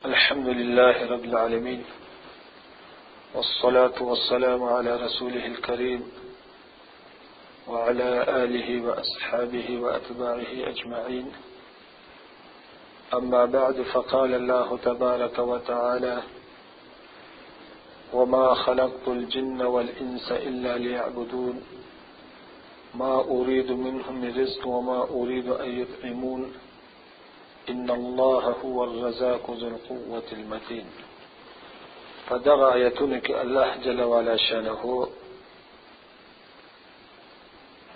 الحمد لله رب العالمين، والصلاة والسلام على رسوله الكريم وعلى آله وأصحابه وأتباعه أجمعين. أما بعد، فقال الله تبارك وتعالى: وما خلقت الجن والإنس إلا ليعبدون ما أريد منهم من رزق وما أريد أن يطعمون إن الله هو الرزاق ذو القوة المتين. فدغ آيتونك الله جل وعلا شانه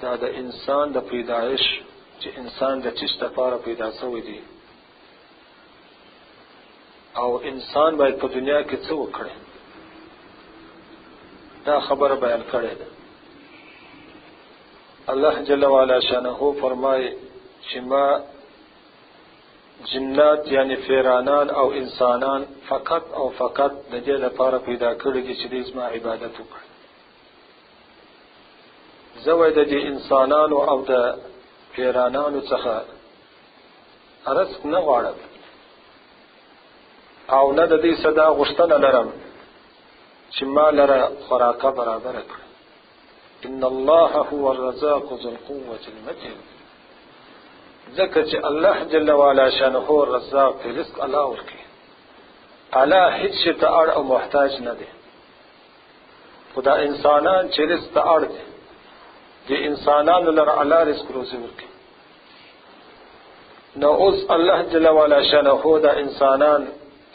دا د انسان د پیدایش چې انسان د چیش لپاره پیدا شوی دی او انسان باید په دنیا کې څه وکړي دا خبره بیان کړې ده. الله جل وعلا شانه فرمای چې ما جنات یعنی فیرانان او انسانان فقط او فقط د دې لپاره پیدا کړی دي چې دې زما عبادت وکړي. زوی د دې انسانانو او د فیرانانو څخه رزق نه غواړم او نه د دې صدا غوښتنه لرم چې ما لره خوراکه برابر کړي. ان الله هو الرزاق ذو القوة المتين. ذکر چې الله جل وعلا شانه رزاق دی، رزق الله ورکي. الله هیڅ شي ته اړ او محتاج نه دی. خدا انسانان چې رزق ته اړ دي، د انسانانو لپاره الله رزق روزي ورکي. نو اوس الله جل وعلا شانه دا انسانان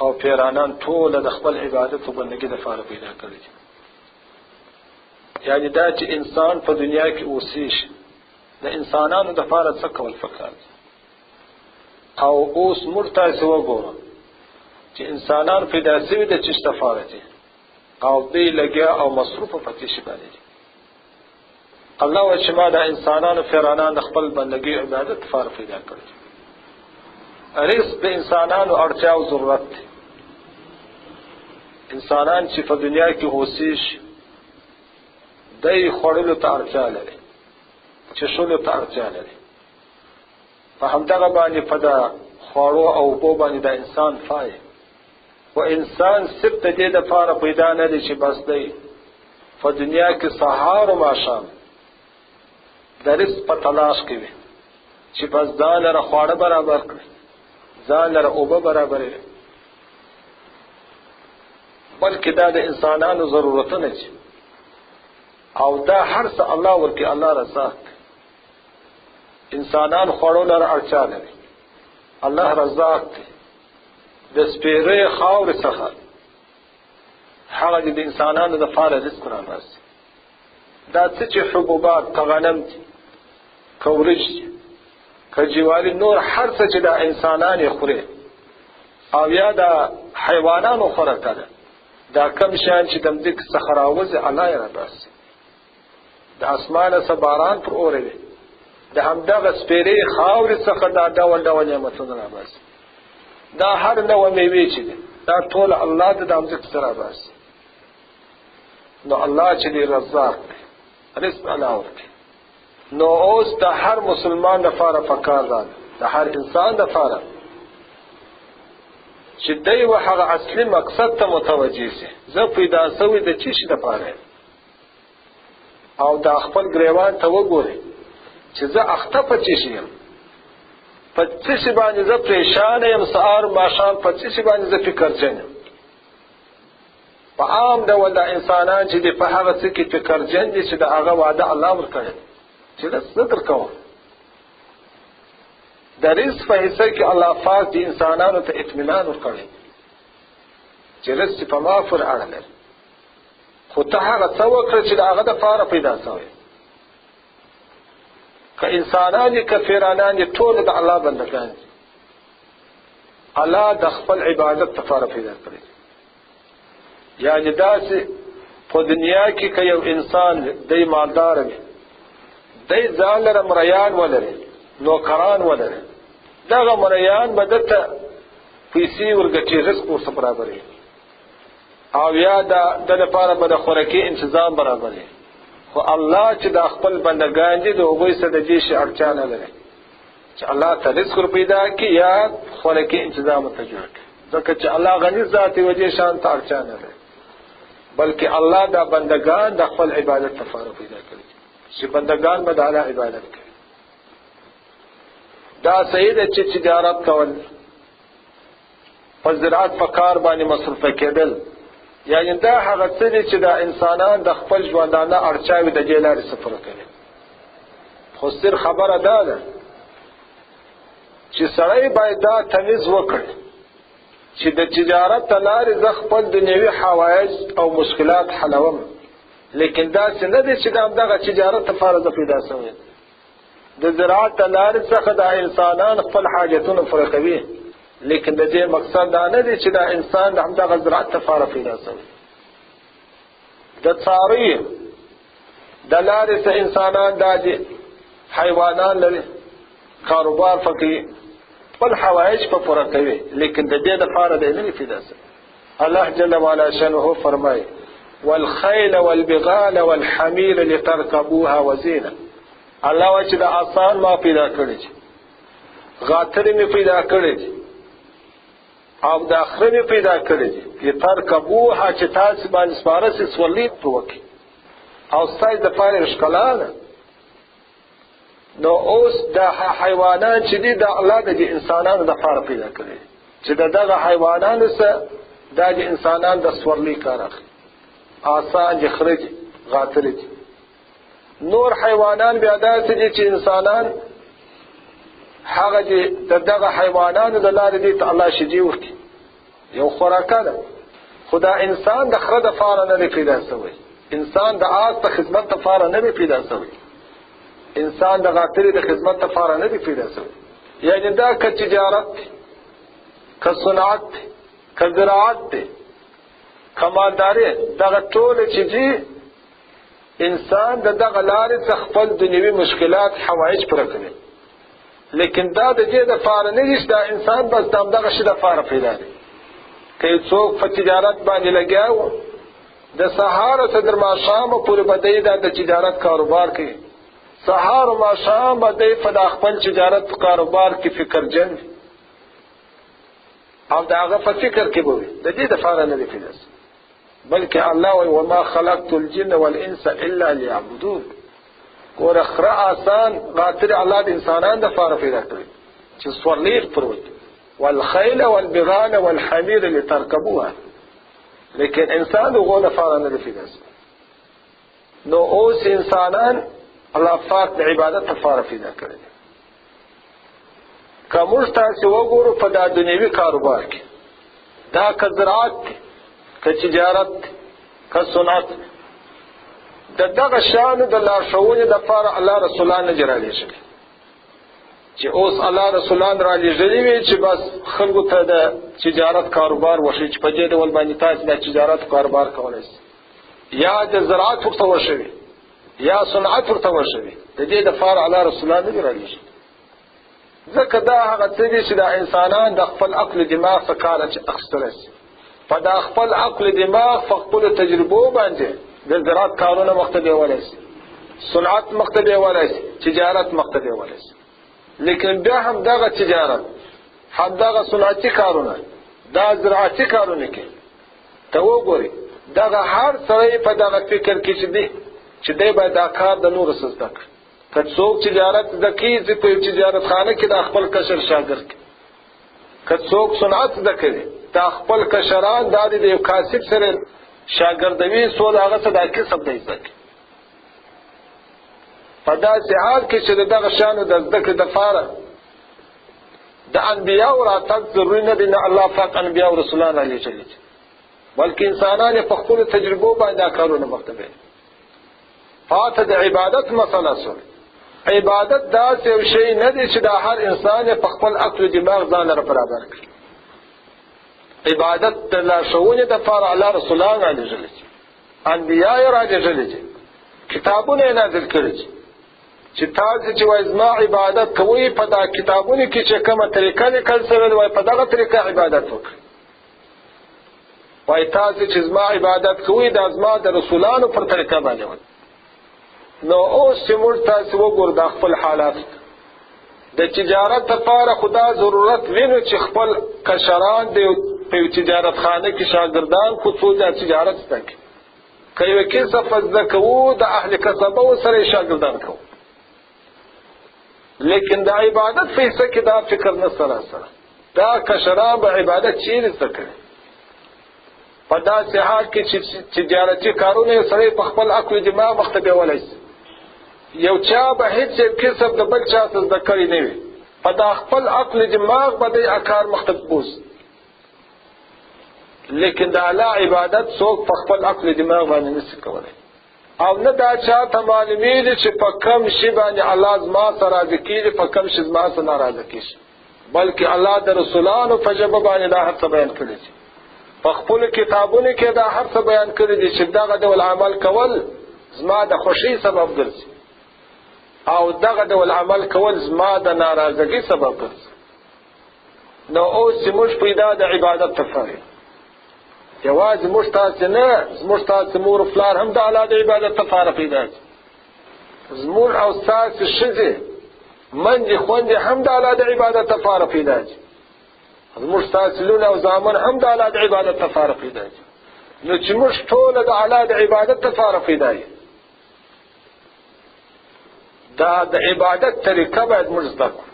او پیرانان ټول د خپل عبادت او بندګۍ لپاره پیدا کړی. یعنی دا چې انسان په دنیا کې اوسېږي د انسانانو د لپاره څه کول پکار دي. او اوس موږ تاسو وګورئ چې انسانان پیدا شوي د چیش لپاره دي او دوی لګیا او مصروفه په تیشي باندې دي. الله و چې ما د انسانانو فیرانان د خپل بندګۍ عبادت لپاره پیدا کړي. رزق د انسانانو اړتیا او ضرورت دی. انسانان چې په دنیا کې اوسېږي دوی خوړلو ته اړتیا لري، چشلو ته اړتیا لري. په همدغه باندې په دا خوړو او اوبو باندې د انسان فای و انسان صرف د دې دپاره پیدا نه دی چې بس دی په دنیا کې سهار و ماښام د رزق په تلاش کې وي چې بس ځان لره خواړه برابر کړي، ځان لره اوبه برابرې، بلکې دا د انسانانو ضرورتونه دي او دا هر څه الله ورکي. الله رزاق. انسانان خوړو لره اړتیا لري، الله رزاق دی. د سپېرې خاورې څخه هغه د انسانانو دپاره رزق راباسي. دا څه چې حبوبات که غنم دي که ورج دي که جواري نور هر څه چې دا انسانان یې خوري او یا دا حیوانانو خوراکه ده، دا کم شیان چې د مځکې څخه راوځي الله یې راباسي. د اسمانه څه باران پر اوري د همدغه سپېرې خاورې څخه دا ډول ډول نعمتونه راباسي. دا هر نوع میوې چې دي دا ټول الله د مځکې څخه راباسي. نو الله چې دی رزاق دی، رزق الله ورکوي. نو اوس د هر مسلمان لپاره پکار ده، د هر انسان لپاره چې دی و هغه اصلي مقصد ته متوجه شي. زه پیدا شوی د چی شي لپاره او دا خپل ګریوان ته وګوري چې زه اخته په چی شي یم، په څه شي باندې زه پریشان یم، سهار ماښام په څه شي باندې زه فکرجن یم. په عام ډول دا انسانان چې دي په هغه څه کې فکرجن دي چې د هغه وعده الله ورکړی چې زه درکوم. د رزق په حصه کې الله پاک د انسانانو ته اطمینان ورکړی چې رزق په ما پورې اړه لري، خو ته هغه څه وکړه چې د هغه دپاره پیدا شوی. که انسانان دي که فیرانان دي ټول د الله بندګان دي. الله د خپل عبادت لپاره پیدا کړی. یعنې داسې په دنیا کې که یو انسان دی مالدار وي، دی ځان لره مریان ولري، نوکران ولري، دغه مریان به دته پیسې ورګټي، رزق ورته برابروي او یا د لپاره به د خوراکي انتظام برابروي. خو الله چې د خپل بندګان دي د هغوی سره د دې شي اړتیا نه لري چې الله ته رزق پیدا کړي یا خوراکي انتظام ورته جوړ کړي. ځکه چې الله غني ذات وجه شان ته اړتیا نه لري، بلکې الله دا بندگان د خپل عبادت لپاره پیدا کړي چې بندگان به د الله عبادت کوي. دا صحیح ده چې تجارت کول، په زراعت په کار باندې مصروفه کېدل، یعنی دا هغه څه دي چې دا انسانان د خپل ژوندانه اړتیاوې د دې لارې څخه پوره کوي. خو صرف خبره دا ده چې سړی باید دا تمیز وکړي چې د تجارت د لارې زه خپل دنیوي حوایج او مشکلات حلوم، لیکن داسې نه دی چې د همدغه تجارت لپاره زه پیدا شوی. د زراعت د لارې څخه دا انسانان خپل حاجتونه پوره کوي، لیکن د دې مقصد دا نه دی چې دا انسان د همدغه زراعت لپاره پیدا شوی. د څاروي د لارې څخه انسانان دا دي حیوانان لري، کاروبار پکې خپل حوایج په پوره کوي، لیکن د دې لپاره د نه پیدا شوی. الله جل وعلا شانه فرمایي والخيل والبغال والحمير لتركبوها وزينه. الله و چې د آسان ما پیدا کړی، غاترې می پیدا کړی او د اخره می پیدا کړی، لتركبوها چې تاسو باندې سپارسي سولید وکړي او ستاسو د پاره ښکلا ده. نو اوس دا حیوانات چې دي د الله د انسانانو د پاره پیدا کړی، چې دغه حیوانانو سره د انسانانو د سورلی کار اخلي، آسان دي، خرج غاتر دي. نور حیوانان بیا داسې دي چې انسانان هغه دي دغه حیوانانو د لارې دي ته الله شجي ورکړي، یو خوراکه ده. خدا انسان د خره د پاره نه پیدا شوی، انسان د آس د خدمت د پاره نه پیدا شوی، انسان د غاتری د خدمت د پاره نه پیدا شوی. یعنی دا که تجارت دی، که صنعت دی، که زراعت دی، که مالداري، دغه ټول چې دي انسان د دغه لارې څخه خپل دنیوي مشکلات حوایج پوره کوي، لیکن دا د دې د پاره نه دي چې دا انسان بس دغه شي د پاره پیدا دی. که څوک په تجارت باندې لګیا و د سهار تر ماښامه پورې به دی د تجارت کاروبار کوي، سهار و ماښام به دی په خپل تجارت کاروبار کې فکر جن او د هغه په فکر کې به وي، د دې د پاره نه دی پیدا، بلکې الله وی وما خلقت الجن والانس الا ليعبدون. ګوره خره آسان غاتر الله د انسانان د پاره پیدا کړی چې سورلی پروت، والخيل والبغال والحمير لتركبوها، لیکن انسان دغه د پاره نه دی پیدا. نو اوس انسانان الله پاک د عبادت لپاره پیدا کړی. که موږ تاسو وګورو په دا دنیوي کاروبار کې، دا که زراعت دی، که تجارت دی، که صنعت، دغه شانو د لارښوونې لپاره الله رسولان نه رالیږلي، چې اوس الله رسولان رالیږلي وي چې بس خلکو ته د تجارت کاروبار وشي، چې په دې ډول باندې تاسو د تجارت کاروبار کولی شئ، یا د زراعت ورته وشوي یا صنعت ورته وشوي، د دې لپاره الله رسولان نه رالیږلي. ځکه دا هغه څه دي چې د انسانان د خپل عقل دماغ څخه کار اخیستلی شي، په دا خپل عقل دماغ په خپلو تجربو باندې د زراعت کارونه مخته بیولی شي، صنعت مخته بیولی شي، تجارت مخته بیولی شي. لیکن بیا هم دغه تجارت، هم دغه صنعتي کارونه، دا زراعتي کارونه کې ته وګورئ، دغه هر سړی په دغه فکر کې چې دی چې دی باید دا کار د نورو څخه زده کړي. که څوک تجارت زده کوي په یو تجارت خانه کې د خپل کشر شاګرد کړي، که څوک صنعت زده کوي د خپل کشران د یو کاسب سره شاګردوي، څو د هغه څه دا کسب دی زده کوي. په داسې حال کې چې دغه شانو د زده کړې دپاره د انبیاو راتګ ضروري نه دی، نه الله پاک انبیا او رسولان رالیږلي دي، بلکې انسانان یې په خپلو تجربو باندې دا کارونه مخته بیایي. پاته د عبادت مسله شوه. عبادت داسې یو شی نه دی چې دا هر انسان یې په خپل عقل و دماغ ځان سره برابر کړي. عبادت د لارښوونې دپاره الله رسولان رالیږلي دي، انبیا یې رالیږلي دي، کتابونه یې نازل کړي دي چې تاسو چې وایي زما عبادت کوئ، په دا کتابونو کې چې کومه طریقه لیکل شوې ده، وایي په دغه طریقه عبادت وکړئ. وایي تاسو چې زما عبادت کوئ، دا زما د رسولانو پر طریقه باندې وکړئ. نو اوس چې موږ تاسو وګورو د خپل حالات د تجارت لپاره خدا ضرورت وینو چې خپل کشران د په تجارت خانه کې شاګردان خو څو د تجارت زده کوي که یو کسب زده کوو د اهل کسبه سره شاګردان کوو لیکن د عبادت په حصه کې دا فکر نه سره دا کشران به عبادت چیرې زده کوي په داسې حال کې چې تجارتي کارونه سره په خپل عقل دماغ مخته بیولای شي یو چا به هیڅ کسب د بل چا څخه زده کړی نه وي په دا خپل عقل دماغ به د کار مخته بوز لیکن دا الله عبادت څوک په خپل عقل دماغ باندې نشي کولای او نه دا چاته معلومیږي چې په کم شي باندې الله زما سره راضي کیږي په کم شي زما سره ناراضه کیږي بلکې الله د رسولانو په جبه باندې دا هر څه بیان کړی دی په خپل کتابونو کې دا هر څه بیان کړی دی چې دغه ډول عمل کول زما د خوشي سبب ګرځي او دغه ډول عمل کول زما د ناراضګۍ سبب ګرځي نو اوس موږ پیدا د عبادت تفارې یوازې موږ تاسو نه زموږ تاسو مور فلار هم د الله د عبادت تفاره پیدا دي زموږ او تاسو شذې منځ خوندې هم د الله د عبادت تفاره پیدا دي زموږ تاسو لونه او زامن هم د الله د عبادت تفاره پیدا دي نو چې موږ ټول د الله د عبادت تفاره پیدا دي دا د عبادت طریقه باید موږ زده کړو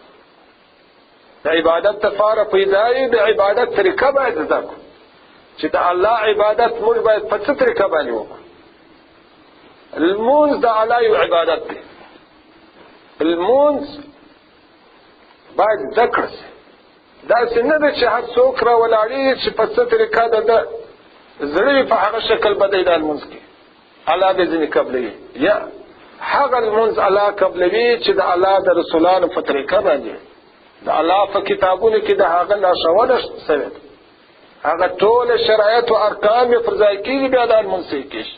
د عبادت تفاره پیدا دي د عبادت طریقه باید زده کړو چې د الله عبادت موږ باید په څه طریقه باندې وکړو المونځ د الله یو عبادت دی المونځ باید ذکر شي داسې نه ده چې هر څوک راولاړي چې په څه طریقه د زړه په هغه شکل بدلی د المونځ کې الله به ځینې قبلوي یا هغه المونځ الله قبلوي چې د الله د رسولانو په طریقه باندې د الله په کتابونو کې د هغه لارښوونه شوې هغه ټول شرایط او ارکان یې پر ځای کېږي بیا د المونځ کېږي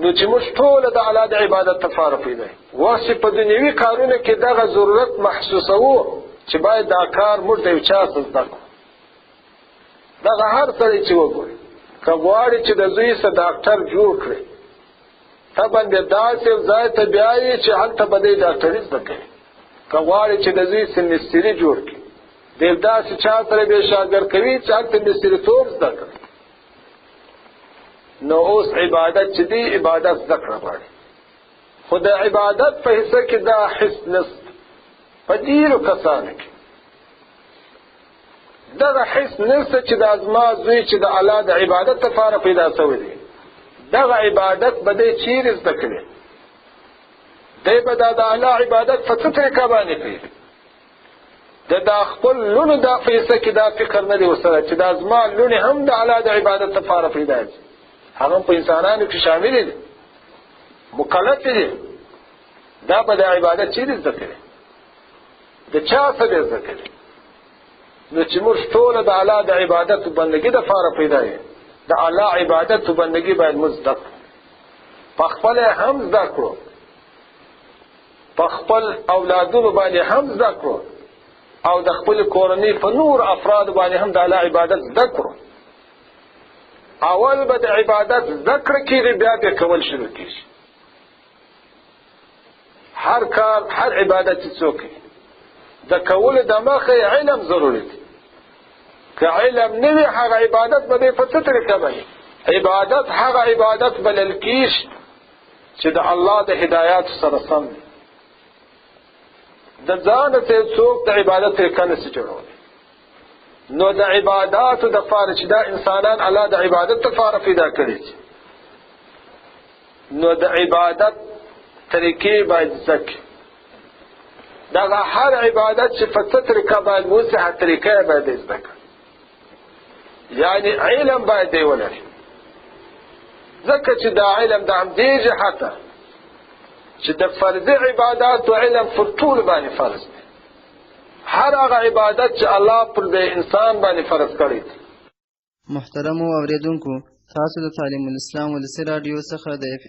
نو چې موږ ټول د الله د عبادت لپاره پیدا واسي په دنیوي کارونو کې دغه ضرورت محسوسوو چې باید دا کار موږ د یو چا څخه زده کړو دغه هر سړی چې وګوري که غواړي چې د زوی سره ډاکټر جوړ کړي ته باندې داسې ځای ته بیایي چې هلته به دی ډاکټري زده کوي که غواړي چې د زوی سره مستري جوړ کړي دی داسې چا سره به شاګرد کوي چې هلته مستریتوب زده کړي نو اوس عبادت چې دی عبادت زده کړه غواړي خو د عبادت په حصه کې دا حس نشته په ډېرو کسانو کې دغه حس نشته چې دا زما زوی چې د الله د عبادت لپاره پیدا شوی دی دغه عبادت به دی چیرې زده کړي دی به دا د الله عبادت په څه طریقه باندې کوي دا خپل لونو دا په حصه کې دا فکر نه دی ورسره چې دا زما لونې هم د الله د عبادت لپاره پیدا دي هغه په انسانانو کې شامل دي مکلف دي دا به د عبادت چیرې زده کړي د چا سره زده کړي نو چې موږ ټول د الله د عبادت او بندګۍ لپاره پیدا یو د الله عبادت او بندګۍ باید موږ زده کړو په خپل هم زده کړو په خپل اولادونو باندې هم زده کړو او د خپل کورنۍ په نور افراد باندې هم د الله عبادت زده کړو اول به د عبادت ذکر کړي بیا به کول شروع کړي هر کار هر عبادت څوک د کول د مخه علم ضروري دی که علم نه وي هغه عبادت به په څه طریقه باندې عبادت هغه عبادت بلل کیږي چې د الله د هدایت سره سم دی د ځان ته څوک د عبادت طریقه نشي جوړولی نو د عبادت د فار چې دا انسانان الله د عبادت لپاره پیدا کړی نو د عبادت طریقې باید ذکر دا هر عبادت چې په څه طریقه باید وسه هر طریقه باید ذکر یعنی علم باید دی ولري ځکه چې دا علم د همدې جهته چې د فرض عبادت او علم پر ټول باندې فرض دی هر هغه عبادت چې الله پر دې انسان باندې فرض کړی دی محترم اوریدونکو تاسو د تعلیم الاسلام ولسی رادیو څخه د اف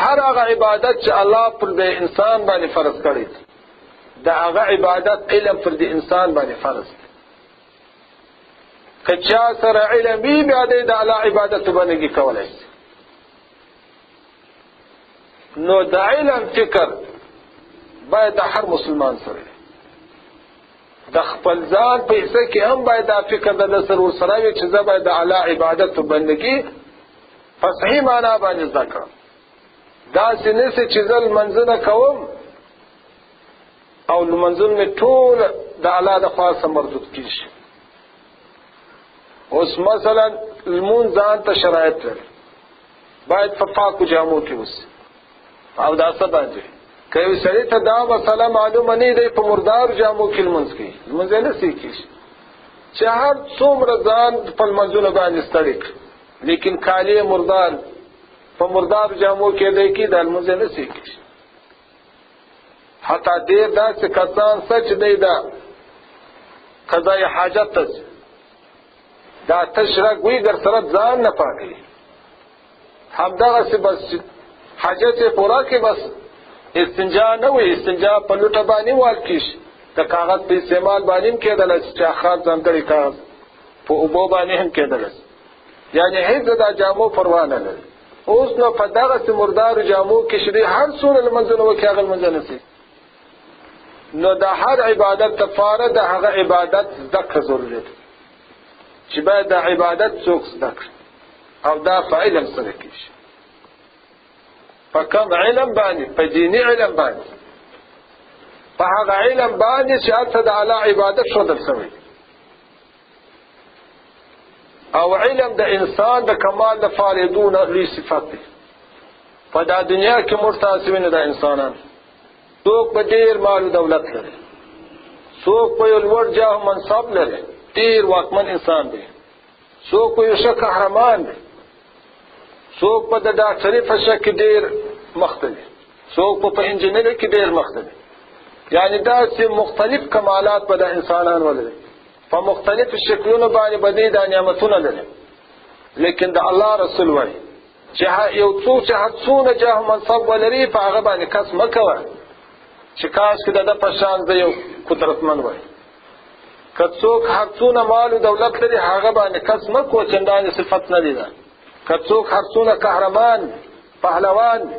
هر هغه عبادت چې الله پر دې انسان باندې فرض کړی دی دا هغه عبادت علم پر دې انسان باندې فرض دی که چا سره علم وي بیا د الله عبادت باندې کولای شي نو د علم فکر باید هر مسلمان سره د خپل ځان په حصه کې هم باید دا فکر د سر ورسره وي چې زه باید د الله عبادت او بندګي په صحیح معنا باندې زده کړم. داسې نه چې زه لمنځونه کوم او لمنځونه مې ټول د الله د خوا څخه مردود کېږي. اوس مثلا لمونځ ځان ته شرایط لري، باید په پاکو جامو کې اوسي او داسه باندې که یو سړي ته دا مسله معلومه نه دی په مردار جامو کې لمونځ کوي، لمونځ یې نه سي کېږي چې هر څومره ځان په لمونځونو باندې ستړی کړي لیکن کالی مردار په مردار جامو کې دی کې دا لمونځ یې نه سي کېږي. حتی ډېر داسې کسان سه چې دی دا قضای حاجت ته ځي دا تش رګ وي در سره ځان نه پاکوي، همدغسې بس حاجت یې پوره کړي بس استنجا نه وي، استنجا په لوټه باندې وال کېږي، د کاغذ په استعمال باندې هم کېدلی چې خاص ځانګړي کاغذ په اوبو باندې هم کېدلی، یعنې هېڅ د جامو پروا نه لري. اوس نو په دغسې مردارو جامو کې چې دی هر څومره لمنځونه وکړي هغه لمونځ نه سي. نو د هر عبادت دپاره د هغه عبادت زده کړه ضروري ده چې باید د عبادت څوک زده کړي او دا په علم سره کېږي. په کوم علم باندې؟ په دیني علم باندې، په هغه علم باندې چې هلته د الله عبادت ښودل شوی او علم د انسان د کمال د فارېدو نه لوی صفت دی. په دا دنیا کې موږ تاسې وینو د انسانان څوک په ډېر مال و دولت لري، څوک په یو لوړ جاه و منصب لري، ډېر واکمن انسان دی، څوک په یو ښه قهرمان دی، څوک په د ډاکټري په شک کې ډېر مخته دی، څوک په انجینري کې ډېر مخته دی. یعنې داسې مختلف کمالات به د انسانان ولري، په مختلفو شکلونو باندې به دوی دا نعمتونه لري. لیکن د الله رسول وایي چې یو څوک چې هر څونه جاه منصب ولري په هغه باندې کس مه کوه چې کاشکې د ده په شان زه یو قدرتمند وای. که څوک هر څونه مال و دولت لري هغه باندې کس مه کوه چندانې صفت نه دی ده. که څوک هر څونه قهرمان پهلوان دی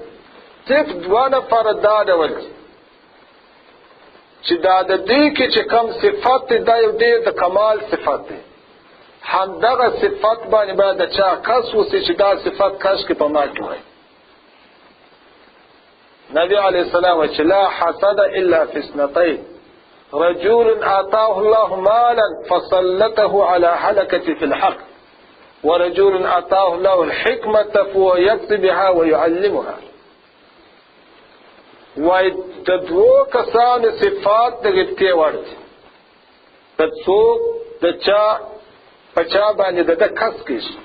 صرف دوه نفره دا ډول دي چې دا د دې کې چې کم صفت دی دا یو ډېر د کمال صفت دی. همدغه صفت باندې باید د چا کس اوسي چې دا صفت کاشکې په ما کې وای. نبی علیہ السلام وایي چې لا حسد الا فی اثنتین رجل آتاه الله مالا فسلطه على حلقة في الحق ورجل آتاه الله الحكمة فهو يقضي بها ويعلمها. وای د دوو کسانو صفات د غبطې وړ دي. د څوک د چا په چا باندې د ده کس کېږي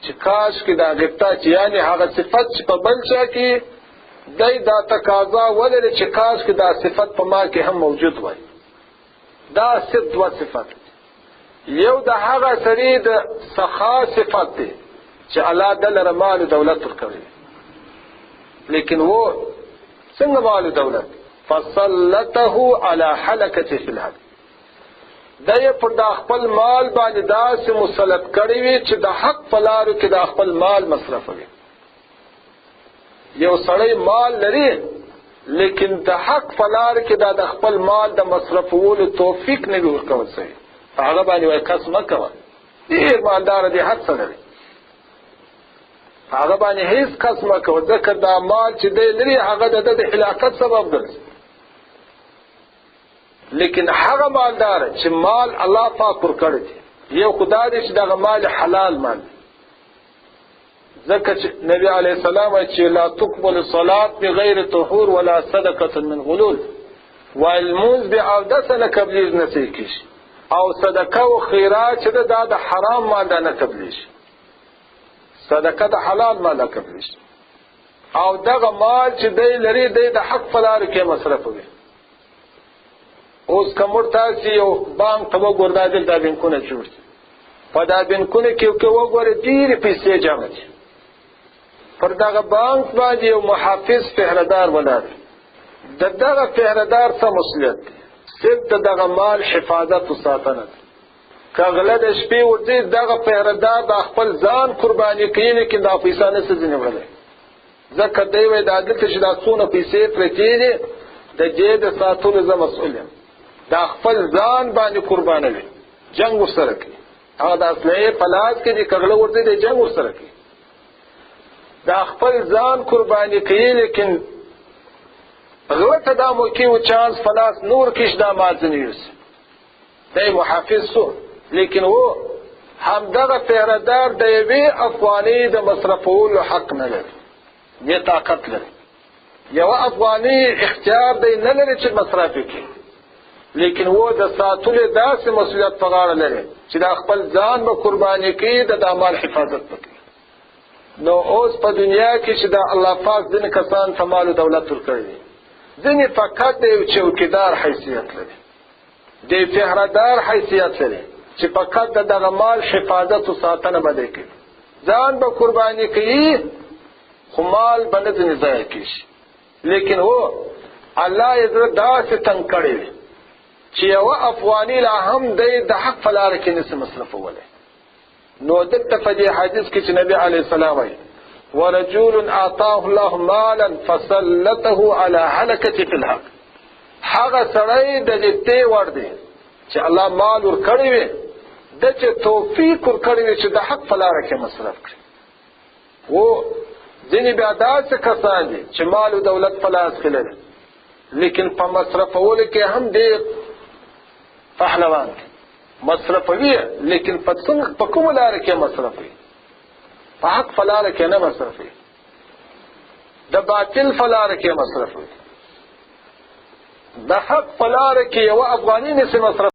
چې کاشکې دا غبطه چې یعنې هغه صفت چې په بل چا کې دی دا تقاضا ولري چې کاشکې دا صفت په ما کې هم موجود وای. دا صرف دوه صفت دی. یو د هغه سړي د سخا صفت دی چې الله ده لره مال و دولت ورکوي، لیکن و څنګه مال و دولت فسلطه على حلقة في الحق، دا یې پر دا خپل مال باندې داسې مسلط کړی وي چې د حق په لارو کې دا خپل مال مصرفوي. یو سړی مال لري لیکن د حق په لار کې دا د خپل مال د مصرفولو توفیق نه وي ورکول شوی، هغه باندې وایي کس مه کوه، ډېر مالداره دی هر څه لري، هغه باندې هیڅ کس مه کوه ځکه دا مال چې دی لري هغه د ده د هلاکت سبب ګرځي. لیکن هغه مالداره چې مال الله پاک ورکړی دی یو خدای دی چې دغه مال حلال مال دی. ځکه چې نبی علیه السلام وایي چې لا تقبل صلات بغیر طهور ولا صدقه من غلول، وایي لمونځ بې اودسه نه قبلېږي نه صحیح کېږي، او صدقه و خیرات چې ده دا د حرام مال ده نه قبلېږي، صدقه د حلال مال نه قبلېږي. او دغه مال چې دی لري دی د حق په لارو کې مصرفوي. اوس که موږ تاسې یو بانک ته وګورو دا دلته بینکونه جوړ دي، په دا بینکونه کې که وګورې ډېرې پیسې جمع دي. پر دغه بانک باندې یو محافظ پهردار ولاړ دی، د دغه پهردار څه مسؤلیت دی؟ صرف د دغه مال حفاظت و ساتنه ده. که غله د شپې ورځي دغه پهردار د خپل ځان قرباني کوي لیکن دا پیسه نه څه ځینې وړلی، ځکه دی وایي دا دلته چې دا څونه پیسې پرتې دي د دې د ساتلو زه مسؤل یم. دا خپل ځان باندې قربانوي جنگ ورسره کوي هغه د اصلي پلاس کې د کغله ورته د جنگ ورسره کوي دا خپل ځان قرباني کوي لیکن غلطه دا مو کې و چانس پلاس نور کېش دا مازنیوس دی محافظ سو لیکن وو همدغه پیردار د یوې افغاني د مصرفولو حق نه لري نه طاقت لري یو افغاني اختیار دی نه لري چې مصرف وکړي لیکن وو د ساتلو داسې مسؤلیت په غاړه لري چې د خپل ځان به قرباني کوي د مال حفاظت وکړي نو اوس په دنیا کې چې د الله پاک ځینې کسان ته مال او دولت ورکړي ځینې فقط د یو چوکیدار حیثیت لري د پهردار حیثیت لري چې فقط دغه مال حفاظت او ساتنه باندې کوي ځان به قرباني کوي خو مال باندې ځنې ضایع کیږي لیکن هو الله یې داسې تنګ کړی چې یو افغاني لا هم د حق فلار کې نس مصرفوله نو دلته په دې حدیث کې چې نبی عليه السلام وايي ورجل اعطاه الله مالا فسلطه على هلكه في الحق هغه سړی د دې ور دی چې الله مال ور کړی وي د چې توفیق ور کړی وي چې د حق فلار کې مصرف کړي وو ځینې بیا داسې کسان دي چې مال او دولت فلاس کې لري لیکن په مصرفولو کې هم ډېر پهلوان دي مصرفوي لیکن په کومه لار کې مصرفوي په حق فلار کې نه مصرفوي د باطل فلار کې مصرفوي د حق فلار کې یو افغاني نس مصرف